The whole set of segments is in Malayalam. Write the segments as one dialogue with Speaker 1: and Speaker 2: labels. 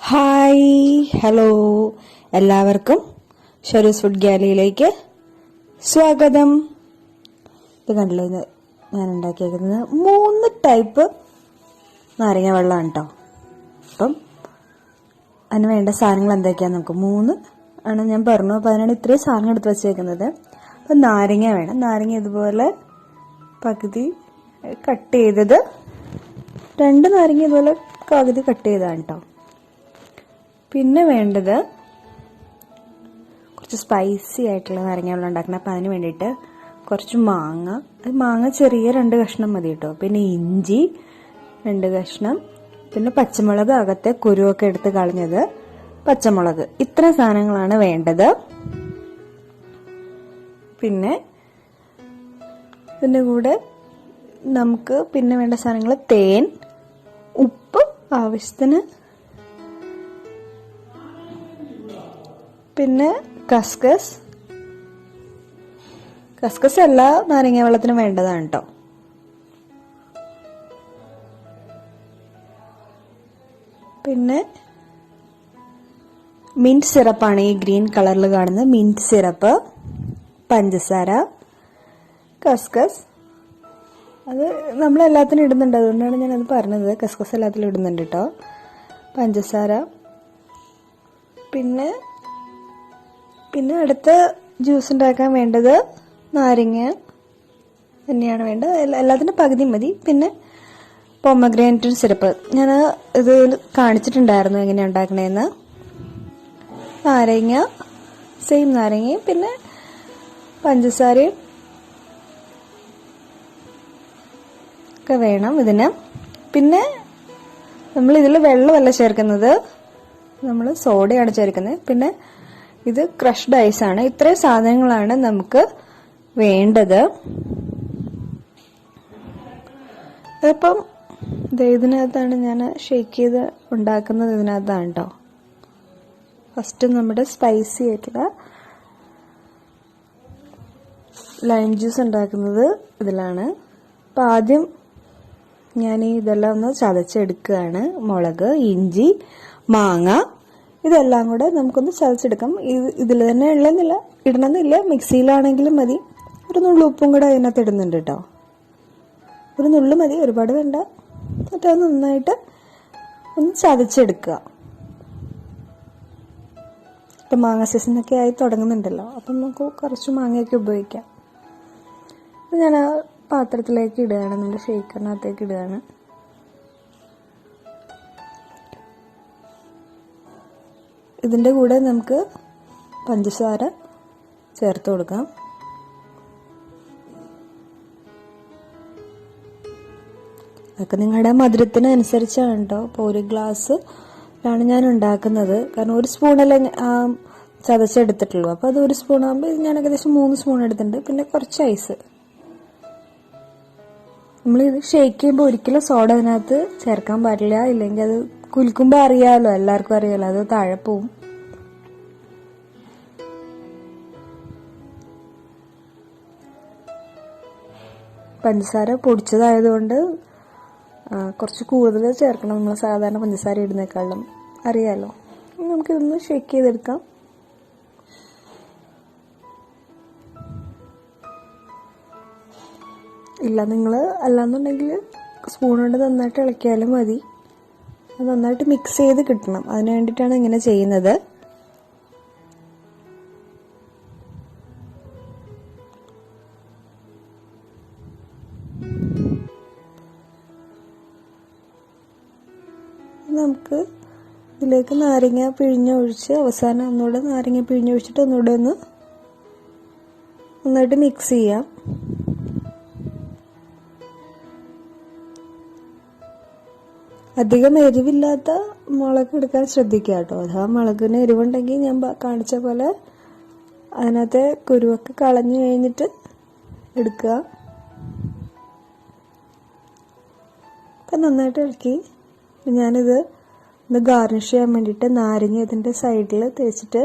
Speaker 1: ഹായ് ഹലോ എല്ലാവർക്കും ഷെറൂസ് ഫുഡ് ഗാലറിയിലേക്ക് സ്വാഗതം. ഇത് കണ്ടില്ലേ, ഇത് ഞാൻ ഉണ്ടാക്കിയേക്കുന്നത് 3 ടൈപ്പ് നാരങ്ങ വെള്ളമാണ് കേട്ടോ. അപ്പം അതിന് വേണ്ട സാധനങ്ങൾ എന്തൊക്കെയാണെന്ന് നമുക്ക് 3 ആണ് ഞാൻ പറഞ്ഞു. അപ്പം അതിനാണ് ഇത്രയും സാധനം എടുത്ത് വെച്ചേക്കുന്നത്. അപ്പം നാരങ്ങ വേണം. നാരങ്ങ ഇതുപോലെ പകുതി കട്ട് ചെയ്തത്, 2 നാരങ്ങ ഇതുപോലെ പകുതി കട്ട് ചെയ്തതാണ് കേട്ടോ. പിന്നെ വേണ്ടത് കുറച്ച് സ്പൈസി ആയിട്ടുള്ള നാരങ്ങ വെള്ളം ഉണ്ടാക്കണം. അപ്പം അതിന് വേണ്ടിയിട്ട് കുറച്ച് മാങ്ങ ചെറിയ 2 കഷ്ണം മതി കേട്ടോ. പിന്നെ ഇഞ്ചി 2 കഷ്ണം, പിന്നെ പച്ചമുളക് അകത്തെ കുരുവൊക്കെ എടുത്ത് കളഞ്ഞത്, പച്ചമുളക്. ഇത്ര സാധനങ്ങളാണ് വേണ്ടത്. പിന്നെ ഇതിൻ്റെ കൂടെ നമുക്ക് പിന്നെ വേണ്ട സാധനങ്ങൾ തേൻ, ഉപ്പ് ആവശ്യത്തിന്, പിന്നെ കസ്കസ് എല്ലാ നാരങ്ങ വെള്ളത്തിനും വേണ്ടതാണ് കേട്ടോ. പിന്നെ മിന്റ് സിറപ്പാണ് ഈ ഗ്രീൻ കളറിൽ കാണുന്നത്. മിന്റ് സിറപ്പ്, പഞ്ചസാര, കസ്കസ്. അത് നമ്മൾ എല്ലാത്തിനും ഇടുന്നുണ്ട്, അതുകൊണ്ടാണ് ഞാനത് പറഞ്ഞത്. കസ്കസ് എല്ലാത്തിലും ഇടുന്നുണ്ട് കേട്ടോ. പഞ്ചസാര. പിന്നെ അടുത്ത ജ്യൂസ് ഉണ്ടാക്കാൻ വേണ്ടത് നാരങ്ങ തന്നെയാണ് വേണ്ടത്. എല്ലാത്തിനും പകുതി മതി. പിന്നെ പൊമഗ്രാനൈറ്റ് സിറപ്പ് ഞാൻ ഇത് കാണിച്ചിട്ടുണ്ടായിരുന്നു എങ്ങനെയാണ് ഉണ്ടാക്കണേന്ന്. നാരങ്ങ, സെയിം നാരങ്ങയും പിന്നെ പഞ്ചസാരയും ഒക്കെ വേണം ഇതിന്. പിന്നെ നമ്മൾ ഇതിൽ വെള്ളമല്ല ചേർക്കുന്നത്, നമ്മൾ സോഡയാണ് ചേർക്കുന്നത്. പിന്നെ ഇത് ക്രഷ്ഡ് ഐസ് ആണ്. ഇത്രയും സാധനങ്ങളാണ് നമുക്ക് വേണ്ടത്. അപ്പം ഇതിനകത്താണ് ഞാൻ ഷേക്ക് ചെയ്ത് ഉണ്ടാക്കുന്നത്. ഇതിനകത്താണ് കേട്ടോ. ഫസ്റ്റ് നമ്മുടെ സ്പൈസി ആയിട്ടുള്ള ലൈം ജ്യൂസ് ഉണ്ടാക്കുന്നത് ഇതിലാണ്. അപ്പം ആദ്യം ഞാൻ ഇതെല്ലാം ഒന്ന് ചതച്ചെടുക്കുകയാണ്. മുളക്, ഇഞ്ചി, മാങ്ങ, ഇതെല്ലാം കൂടെ നമുക്കൊന്ന് ചതച്ചെടുക്കാം. ഇതിൽ തന്നെ ഇടണമെന്നില്ല, മിക്സിയിലാണെങ്കിലും മതി. ഒരു നുള്ളു ഉപ്പും കൂടെ അതിനകത്ത് ഇടുന്നുണ്ട് കേട്ടോ. ഒരു നുള്ളു മതി, ഒരുപാട് വേണ്ട. എന്നിട്ട് അത് നന്നായിട്ട് ഒന്ന് ചതച്ചെടുക്കുക. ഇപ്പം മാങ്ങ സീസണൊക്കെ ആയി തുടങ്ങുന്നുണ്ടല്ലോ, അപ്പം നമുക്ക് കുറച്ച് മാങ്ങയൊക്കെ ഉപയോഗിക്കാം. അപ്പം ഞാൻ ആ പാത്രത്തിലേക്ക് ഇടുകയാണ്, നമ്മുടെ ഷേക്കറിനകത്തേക്ക് ഇടുകയാണ്. ഇതിൻ്റെ കൂടെ നമുക്ക് പഞ്ചസാര ചേർത്ത് കൊടുക്കാം. അതൊക്കെ നിങ്ങളുടെ മധുരത്തിന് അനുസരിച്ചാണ് കേട്ടോ. ഇപ്പോൾ 1 ഗ്ലാസ്സിലാണ് ഞാൻ ഉണ്ടാക്കുന്നത്. കാരണം 1 സ്പൂണല്ലേ ചതച്ചെടുത്തിട്ടുള്ളൂ. അപ്പോൾ അത് 1 സ്പൂൺ ആകുമ്പോൾ ഞാൻ ഏകദേശം 3 സ്പൂൺ എടുത്തിട്ടുണ്ട്. പിന്നെ കുറച്ച് ഐസ്. നമ്മളിത് ഷേക്ക് ചെയ്യുമ്പോൾ ഒരിക്കലും സോഡ അതിനകത്ത് ചേർക്കാൻ പാടില്ല. ഇല്ലെങ്കിൽ അത് കുലുക്കുമ്പോൾ അറിയാമല്ലോ, എല്ലാവർക്കും അറിയാമല്ലോ, അത് താഴെ പോവും. പഞ്ചസാര പൊടിച്ചതായതുകൊണ്ട് കുറച്ച് കൂടുതൽ ചേർക്കണം. നമ്മൾ സാധാരണ പഞ്ചസാര ഇടുന്നേക്കാളും അറിയാമല്ലോ. നമുക്കിതൊന്ന് ഷേക്ക് ചെയ്തെടുക്കാം. ഇല്ല, നിങ്ങൾ അല്ലാന്നുണ്ടെങ്കിൽ സ്പൂൺ കൊണ്ട് നന്നായിട്ട് ഇളക്കിയാലും മതി. അത് നന്നായിട്ട് മിക്സ് ചെയ്ത് കിട്ടണം. അതിന് വേണ്ടിയിട്ടാണ് ഇങ്ങനെ ചെയ്യുന്നത്. നമുക്ക് ഇതിലേക്ക് നാരങ്ങ പിഴിഞ്ഞൊഴിച്ച് അവസാനം ഒന്നുകൂടെ നാരങ്ങ പിഴിഞ്ഞൊഴിച്ചിട്ട് ഒന്നുകൂടെ ഒന്ന് നന്നായിട്ട് മിക്സ് ചെയ്യാം. അധികം എരിവില്ലാത്ത മുളക് എടുക്കാൻ ശ്രദ്ധിക്കുക കേട്ടോ. അഥവാ മുളകിന് എരിവുണ്ടെങ്കിൽ ഞാൻ കാണിച്ച പോലെ അതിനകത്തെ കുരുവൊക്കെ കളഞ്ഞു കഴിഞ്ഞിട്ട് എടുക്കുക. അപ്പം നന്നായിട്ട് ഇളക്കി. ഞാനിത് ഒന്ന് ഗാർണിഷ് ചെയ്യാൻ വേണ്ടിയിട്ട് നാരങ്ങ ഇതിൻ്റെ സൈഡിൽ തേച്ചിട്ട്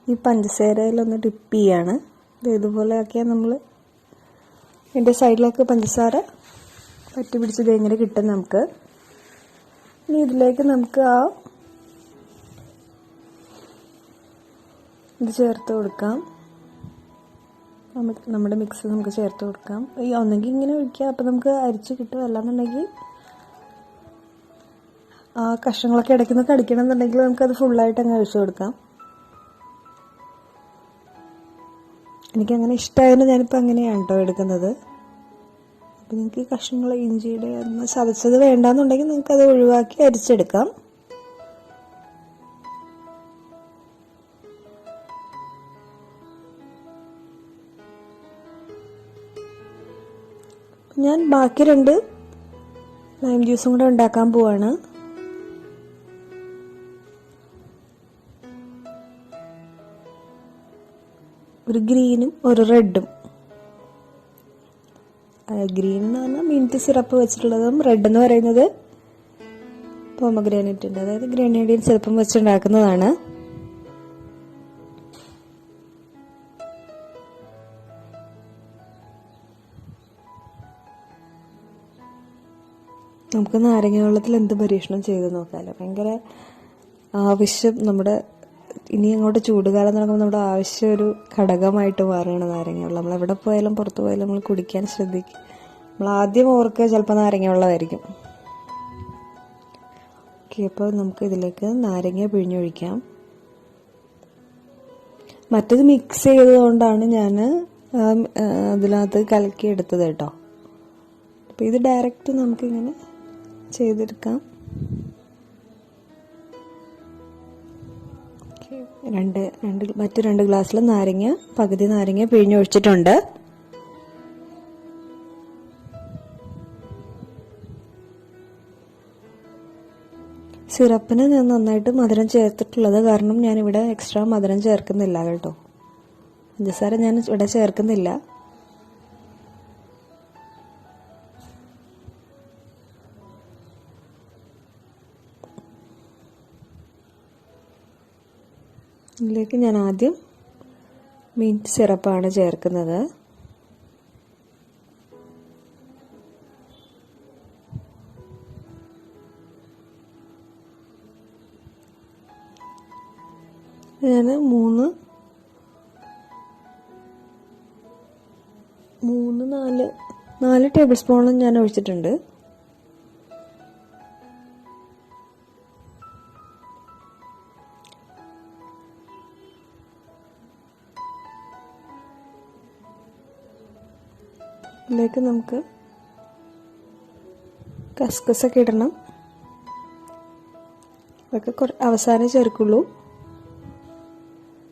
Speaker 1: ഈ പഞ്ചസാരയിലൊന്ന് ഡിപ്പ് ചെയ്യാണ്. ഇതുപോലെ ആക്കിയാൽ നമ്മൾ ഇതിൻ്റെ സൈഡിലൊക്കെ പഞ്ചസാര പറ്റി പിടിച്ചത് എങ്ങനെ കിട്ടും നമുക്ക്. ഇനി ഇതിലേക്ക് നമുക്ക് ആ ഇത് ചേർത്ത് കൊടുക്കാം. നമ്മുടെ മിക്സ് നമുക്ക് ചേർത്ത് കൊടുക്കാം. ഈ ഒന്നെങ്കിൽ ഇങ്ങനെ ഒഴിക്കുക, അപ്പോൾ നമുക്ക് അരിച്ച് കിട്ടും. അല്ലാന്നുണ്ടെങ്കിൽ ആ കഷ്ണങ്ങളൊക്കെ ഇടയ്ക്കുന്ന കടിക്കണം എന്നുണ്ടെങ്കിൽ നമുക്കത് ഫുള്ളായിട്ട് അങ്ങ് ഒഴിച്ചു കൊടുക്കാം. എനിക്കങ്ങനെ ഇഷ്ടമായതുകൊണ്ട് ഞാനിപ്പോൾ അങ്ങനെയാണ് കേട്ടോ എടുക്കുന്നത്. അപ്പോൾ നിങ്ങൾക്ക് കഷ്ണങ്ങൾ ഇഞ്ചിയുടെ ചതച്ചത് വേണ്ടാന്നുണ്ടെങ്കിൽ നിങ്ങൾക്കത് ഒഴിവാക്കി അരിച്ചെടുക്കാം. ഞാൻ ബാക്കി 2 ലൈം ജ്യൂസും കൂടെ ഉണ്ടാക്കാൻ പോവാണ്. ഒരു ഗ്രീനും ഒരു റെഡും. ഗ്രീൻ എന്ന് പറഞ്ഞാൽ മിൻറ്റ് സിറപ്പ് വെച്ചിട്ടുള്ളതും റെഡ് എന്ന് പറയുന്നത് പോമഗ്രാനൈറ്റിൻ്റെ, അതായത് ഗ്രനേഡിയൻ സിറപ്പും വെച്ചുണ്ടാക്കുന്നതാണ്. നമുക്ക് നാരങ്ങ വെള്ളത്തിൽ എന്ത് പരീക്ഷണം ചെയ്ത് നോക്കാമല്ലോ. ഭയങ്കര ആവശ്യം, നമ്മുടെ ഇനി അങ്ങോട്ട് ചൂടുകാലം നടക്കുമ്പോൾ നമ്മുടെ ആവശ്യം ഒരു ഘടകമായിട്ട് മാറുകയാണ് നാരങ്ങ വെള്ളം. നമ്മൾ എവിടെ പോയാലും പുറത്ത് പോയാലും നമ്മൾ കുടിക്കാൻ ശ്രദ്ധിക്കും. നമ്മൾ ആദ്യം ഓർക്കുക ചിലപ്പോൾ നാരങ്ങ വെള്ളമായിരിക്കും. ഓക്കെ, അപ്പോൾ നമുക്ക് ഇതിലേക്ക് നാരങ്ങ പിഴിഞ്ഞൊഴിക്കാം. മറ്റത് മിക്സ് ചെയ്തതുകൊണ്ടാണ് ഞാൻ അതിനകത്ത് കലക്കി എടുത്തത് കേട്ടോ. അപ്പോൾ ഇത് ഡയറക്റ്റ് നമുക്കിങ്ങനെ ചെയ്തെടുക്കാം. മറ്റു 2 ഗ്ലാസ്സിൽ പകുതി നാരങ്ങ പിഴിഞ്ഞൊഴിച്ചിട്ടുണ്ട്. സിറപ്പിന് ഞാൻ നന്നായിട്ട് മധുരം ചേർത്തിട്ടുള്ളത് കാരണം ഞാനിവിടെ എക്സ്ട്രാ മധുരം ചേർക്കുന്നില്ല കേട്ടോ. പഞ്ചസാര ഞാൻ ഇവിടെ ചേർക്കുന്നില്ല. ഇതിലേക്ക് ഞാൻ ആദ്യം മിൻറ്റ് സിറപ്പാണ് ചേർക്കുന്നത്. ഞാൻ 4 ടേബിൾ സ്പൂണും ഞാൻ ഒഴിച്ചിട്ടുണ്ട്. ഇതിലേക്ക് നമുക്ക് കസ്കസൊക്കെ ഇടണം. അതൊക്കെ അവസാനം ചേർക്കുള്ളൂ.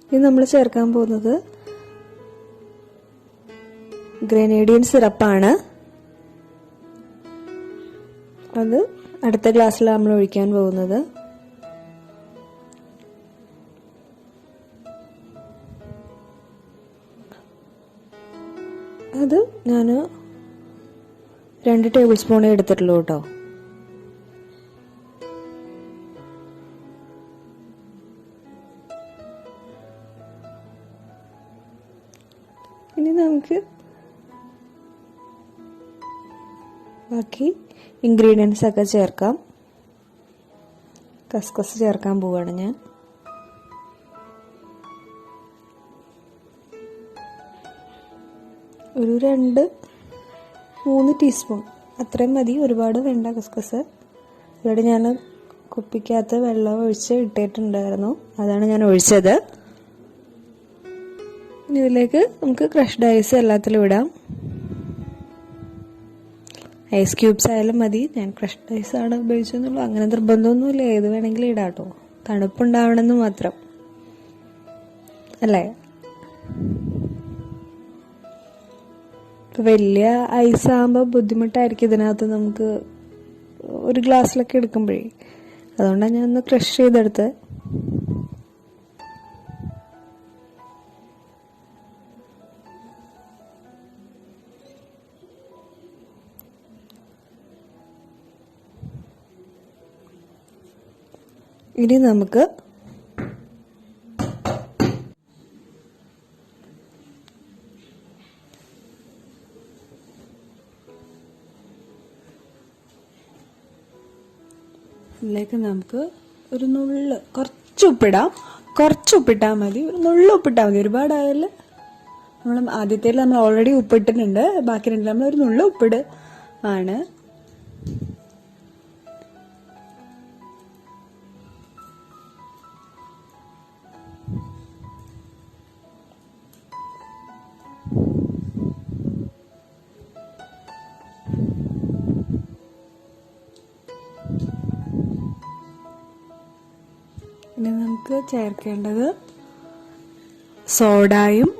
Speaker 1: ഇനി നമ്മൾ ചേർക്കാൻ പോകുന്നത് ഗ്രനേഡിയൻ സിറപ്പാണ്. അത് അടുത്ത ഗ്ലാസ്സിൽ നമ്മൾ ഒഴിക്കാൻ പോകുന്നത്. അത് ഞാൻ 2 ടേബിൾ സ്പൂണേ എടുത്തിട്ടുള്ളൂ കേട്ടോ. ഇനി നമുക്ക് ബാക്കി ഇൻഗ്രീഡിയൻസ് ഒക്കെ ചേർക്കാം. കസ്കസ് ചേർക്കാൻ പോവാണ് ഞാൻ. ഒരു 2-3 ടീസ്പൂൺ അത്രയും മതി, ഒരുപാട് വേണ്ട കസ്കസ്. ഇവിടെ ഞാൻ കുപ്പിക്കകത്ത് വെള്ളം ഒഴിച്ച് ഇട്ടിട്ടുണ്ടായിരുന്നു, അതാണ് ഞാൻ ഒഴിച്ചത്. ഇനി ഇതിലേക്ക് നമുക്ക് ക്രഷ്ഡ് ഐസ് എല്ലാത്തിലും ഇടാം. ഐസ് ക്യൂബ്സ് ആയാലും മതി, ഞാൻ ക്രഷ്ഡ് ഐസ് ആണ് ഉപയോഗിച്ചെന്നുള്ളൂ. അങ്ങനെ നിർബന്ധമൊന്നുമില്ല, ഏത് വേണമെങ്കിലും ഇടാം കേട്ടോ. തണുപ്പുണ്ടാവണമെന്ന് മാത്രം അല്ലേ. വലിയ ഐസ് ആകുമ്പോൾ ബുദ്ധിമുട്ടായിരിക്കും ഇതിനകത്ത് നമുക്ക് ഒരു ഗ്ലാസ്സിലൊക്കെ എടുക്കുമ്പോഴേ. അതുകൊണ്ടാണ് ഞാൻ ഒന്ന് ക്രഷ് ചെയ്തെടുത്ത്. ഇനി നമുക്ക് ഇതിലേക്ക് നമുക്ക് ഒരു നുള്ള് കുറച്ച് ഉപ്പിടാം. കുറച്ച് ഉപ്പിട്ടാൽ മതി, ഒരു നുള്ളു ഉപ്പിട്ടാൽ മതി. ഒരുപാടായാലും നമ്മൾ ആദ്യത്തേൽ നമ്മൾ ഓൾറെഡി ഉപ്പിട്ടിട്ടുണ്ട്, ബാക്കി രണ്ടിൽ നമ്മൾ ഒരു നുള്ളു ഉപ്പിട് ആണ്. ഇനി നമുക്ക് ചേർക്കേണ്ടത് സോഡയും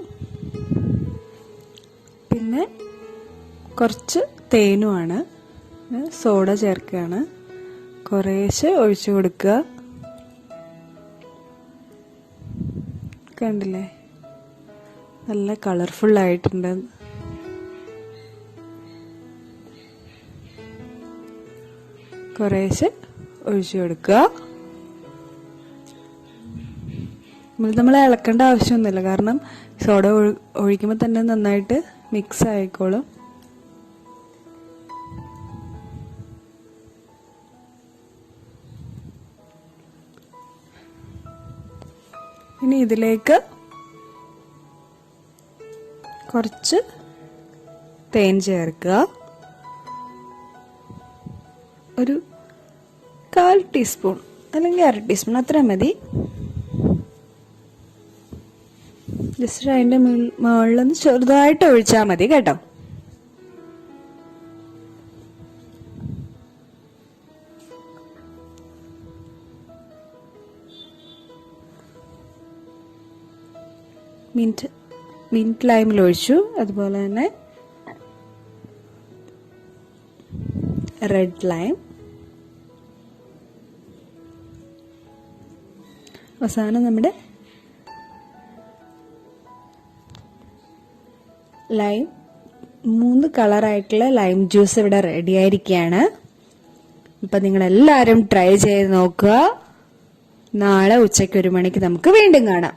Speaker 1: പിന്നെ കുറച്ച് തേനുമാണ്. സോഡ ചേർക്കുകയാണ്, കുറേശ്ശെ ഒഴിച്ചു കൊടുക്കുക. കണ്ടില്ലേ നല്ല കളർഫുൾ ആയിട്ടുണ്ട്. കുറേശ്ശെ ഒഴിച്ചു കൊടുക്കുക. നമ്മൾ ഇളക്കേണ്ട ആവശ്യമൊന്നുമില്ല, കാരണം സോഡ ഒഴിക്കുമ്പോൾ തന്നെ നന്നായിട്ട് മിക്സ് ആയിക്കോളും. ഇനി ഇതിലേക്ക് കുറച്ച് തേൻ ചേർക്കുക. ഒരു 1/4 ടീസ്പൂൺ അല്ലെങ്കിൽ 1/2 ടീസ്പൂൺ അത്ര മതി. ജസ്റ്റ് അതിൻ്റെ മുകളിലൊന്ന് ചെറുതായിട്ട് ഒഴിച്ചാൽ മതി കേട്ടോ. മിന്റ് ലൈമിൽ ഒഴിച്ചു, അതുപോലെ തന്നെ റെഡ് ലൈം, അവസാനം നമ്മുടെ ലൈം, 3 കളറായിട്ടുള്ള ലൈം ജ്യൂസ് ഇവിടെ റെഡി ആയിരിക്കുകയാണ്. ഇപ്പം നിങ്ങളെല്ലാവരും ട്രൈ ചെയ്ത് നോക്കുക. നാളെ ഉച്ചയ്ക്ക് 1 മണിക്ക് നമുക്ക് വീണ്ടും കാണാം.